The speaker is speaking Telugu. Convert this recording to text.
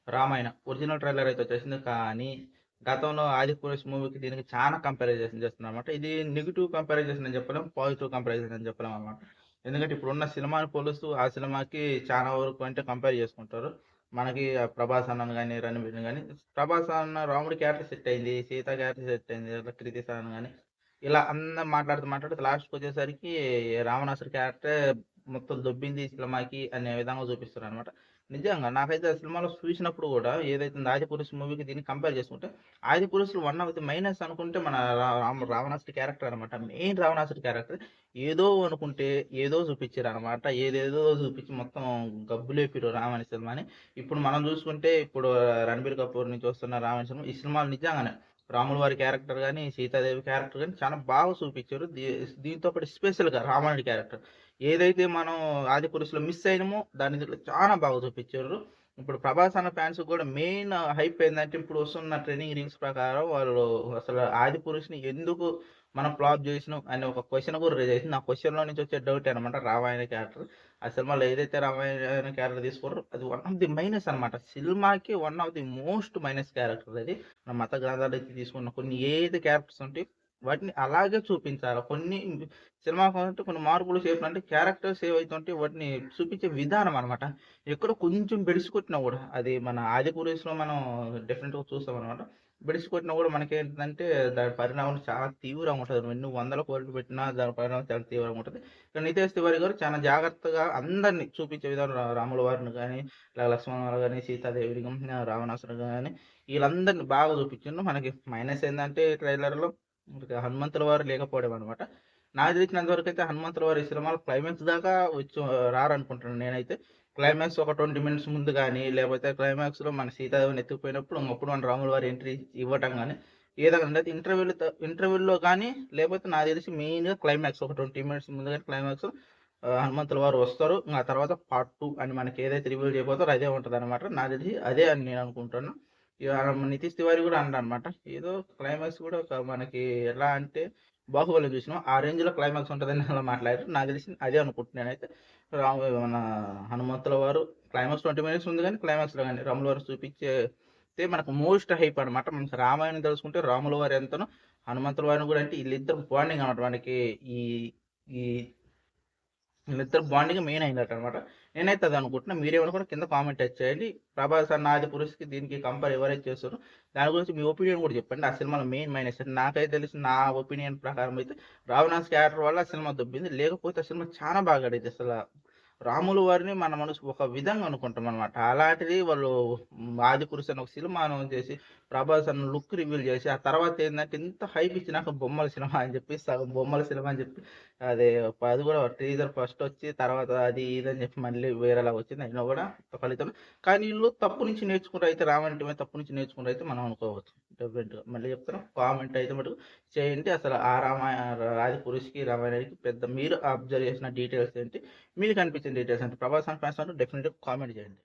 రామాయణ ఒరిజినల్ ట్రైలర్ అయితే వచ్చేసింది. కానీ గతంలో 'ఆదిపురుష్' మూవీకి దీనికి చాలా కంపారిజన్ చేస్తున్నారన్నమాట. ఇది నెగెటివ్ కంపారిజన్ అని చెప్పలేం. పాజిటివ్ కంపారిజన్ అని చెప్పలేం అన్నమాట. ఎందుకంటే ఇప్పుడున్న సినిమాని పోలుస్తూ ఆ సినిమాకి చాలా వరకు అంటే కంపేర్ చేసుకుంటారు. మనకి ఆ 'ప్రభాస్' అన్నను గాని, 'రణబీర్‌ని' గాని 'ప్రభాస్' అన్న రాముడి క్యారెక్టర్ సెట్ అయింది. 'సీత' క్యారెక్టర్ సెట్ అయింది. అట్లా 'కృతి సనన్' గాని ఇలా అందరూ మాట్లాడుతూ లాస్ట్‌కొచ్చేసరికి 'రావణాసురు' క్యారెక్టరే మొత్తం దొబ్బింది ఈ సినిమాకి అనే విధంగా చూపిస్తున్నారన్నమాట. నిజంగా నాకైతే ఆ సినిమాలో చూసినప్పుడు కూడా ఏదైతే ఉందో 'ఆదిపురుష్' మూవీకి దీన్ని కంపేర్ చేసుకుంటే 'ఆదిపురుష్‌లో' వన్ ఆఫ్ ది మైనస్ అనుకుంటే మన రావణాసుడి క్యారెక్టర్ అనమాట. మెయిన్ రావణాసుడి క్యారెక్టర్ ఏదో అనుకుంటే ఏదో చూపించారనమాట. ఏదేదో చూపించి మొత్తం గబ్బులేపిర్రు రావణ సినిమాని. ఇప్పుడు మనం చూసుకుంటే ఇప్పుడు 'రణబీర్ కపూర్' నుంచి వస్తున్న రావణ సినిమా ఈ సినిమాలు నిజంగానే రాముల వారి క్యారెక్టర్ గాని, సీతాదేవి క్యారెక్టర్ గాని చాలా బాగా చూపించారు. దీంతో పాటు స్పెషల్‌గా రావణుడి క్యారెక్టర్ ఏదైతే మనం 'ఆదిపురుష్'లో మిస్ అయినామో దాన్ని దీంట్లో చాలా బాగా చూపించారు. ఇప్పుడు 'ప్రభాస్' అన్న ఫ్యాన్స్ కూడా మెయిన్ హైప్ ఏందంటే ఇప్పుడు వస్తున్న ట్రెండింగ్ రీల్స్ ప్రకారం వాళ్ళు అసలు 'ఆదిపురుష్'ని ఎందుకు మనం ఫ్లాప్ చేసినాం అనే ఒక క్వెషన్ కూడా రైజ్ అవుతుంది. ఆ క్వెషన్‌లో నుంచి వచ్చే డౌటే అనమాట రామాయణ క్యారెక్టర్. ఆ సినిమాలో ఏదైతే రామాయణ క్యారెక్టర్ తీసుకుర్రో అది వన్ ఆఫ్ ది మైనస్ అనమాట. సినిమాకి one of the most minus character అది. మన మత గ్రంథాలు అయితే తీసుకున్న కొన్ని ఏదైతే క్యారెక్టర్స్ ఉంటాయి వాటిని అలాగే చూపించాలి. కొన్ని సినిమాకు అంటే కొన్ని మార్పులు చేర్పులు అంటే క్యారెక్టర్స్ ఏవైతుంటే వాటిని చూపించే విధానం అనమాట. ఎక్కడో కొంచెం బెడిసి కూడా అది మన 'ఆదిపురుష్'లో మనం డెఫినెట్‌గా చూస్తామనమాట. బెడిసి కొట్టినా కూడా మనకేంటంటే దాని పరిణామం చాలా తీవ్రంగా ఉంటది. ఎన్ని వందల కోట్లు పెట్టినా దాని పరిణామం చాలా తీవ్రంగా ఉంటది. ఇక్కడ 'నితేష్ తివారీ' గారు చాలా జాగ్రత్తగా అందరిని చూపించే విధానం రాముల వారిని గాని, లక్ష్మణులు గాని, సీతాదేవిని గాని, రావణాసురుడు గాని వీళ్ళందరిని బాగా చూపించిండ్రు. మనకి మైనస్ ఏందంటే ట్రైలర్‌లో హనుమంతుల వారు లేకపోవడం అనమాట. నాకు తెలిసినంత వరకైతే హనుమంతుల వారు ఈ సినిమాలో క్లైమాక్స్ దాకా రారనుకుంటున్నాను నేనైతే. క్లైమాక్స్ ఒక 20 మినిట్స్ ముందు గాని, లేకపోతే క్లైమాక్స్‌లో మన సీతాదేవిని ఎత్తుకుపోయినప్పుడు ఇంగప్పుడు మన రాముల వారి ఎంట్రీ ఇవ్వటం గాని, ఏదైనా అంటే ఇంటర్వెల్‌లో గాని, లేకపోతే నాకు తెలిసి మెయిన్‌గా క్లైమాక్స్ ఒక 20 మినిట్స్ ముందు గాని క్లైమాక్స్ హనుమంతుల వారు వస్తారు. ఆ తర్వాత పార్ట్ 2 అని మనకి ఏదైతే రివీల్ చేయబోతారో అదే ఉంటదనమాట. నాకు తెలిసి అదే అని నేను అనుకుంటున్నా. ఇగ 'నితీష్ తివారీ' కూడా అన్నాడనమాట. ఏదో క్లైమాక్స్ కూడా ఒక మనకి ఎలా అంటే 'బాహుబలి' చూసినాం. ఆ రేంజ్‌లో క్లైమాక్స్ ఉంటదని అలా మాట్లాడారు. నాకు తెలిసి అదే అనుకుంటున్నా నేనైతే. మన హనుమంతుల వారు క్లైమాక్స్ 20 మినిట్స్ ఉంది గానీ, క్లైమాక్స్‌లో గాని రాముల వారు చూపిచ్చేదే మనకు మోస్ట్ హైప్ అనమాట. మనకి రామాయణం తెలుసుకుంటే రాముల వారు ఎంతనో, హనుమంతుల వారిని కూడా అంటే వీళ్ళిద్దరు బాండింగ్ అనమాట. మనకి ఈ ఈ వీళ్ళిద్దరు బాండింగ్ మెయిన్ అయిందటనమాట. నేనైతే అది అనుకుంటున్నా. మీరేమనుకుంటే కింద కామెంట్ చేయండి. 'ప్రభాస్' అన్న 'ఆదిపురుష్'కి దీనికి కంపేర్ ఎవరైతే చేస్తారో దాని గురించి మీ ఒపీనియన్ కూడా చెప్పండి. ఆ సినిమాలో మెయిన్ మైనస్ నాకైతే తెలిసి నా ఒపీనియన్ ప్రకారం అయితే రావణాస్ క్యారెక్టర్ వల్ల ఆ సినిమా దొబ్బింది. లేకపోతే ఆ సినిమా చాలా బాగా ఆడేది అసల. రాములు వారిని మన మనసు ఒక విధంగా అనుకుంటాం అనమాట. అలాంటిది వాళ్ళు 'ఆదిపురుష్' అని ఒక సినిమా అనౌన్స్ చేసి, 'ప్రభాస్' అన్న లుక్ రివీల్ చేసి, ఆ తర్వాత ఏందంటే ఇంత హైప్ ఇచ్చినాక బొమ్మల సినిమా అని చెప్పి సగం బొమ్మల సినిమా అని చెప్పి అదే అది కూడా టీజర్ ఫస్ట్ వచ్చి తర్వాత అది ఇది అని చెప్పి మళ్ళీ వేరేలాగా వచ్చింది. అయినా కూడా ఫలితం కానీ వీళ్ళు తప్పు నుంచి నేర్చుకుంటారు అయితే రామాయణం తప్పు నుంచి నేర్చుకుంటారు అయితే మనం అనుకోవచ్చు. డెఫినెట్‌గా మళ్ళీ చెప్తాను. కామెంట్ అయితే మటుకు చేయండి. అసలు ఆ 'ఆదిపురుష్'కి, రామాయణానికి పెద్ద మీరు అబ్జర్వ్ చేసిన డీటెయిల్స్ ఏంటి? మీకు అనిపించిన డీటెయిల్స్ అంటే 'ప్రభాస్' ఫ్యాన్స్ అంటే డెఫినెట్‌గా కామెంట్ చేయండి.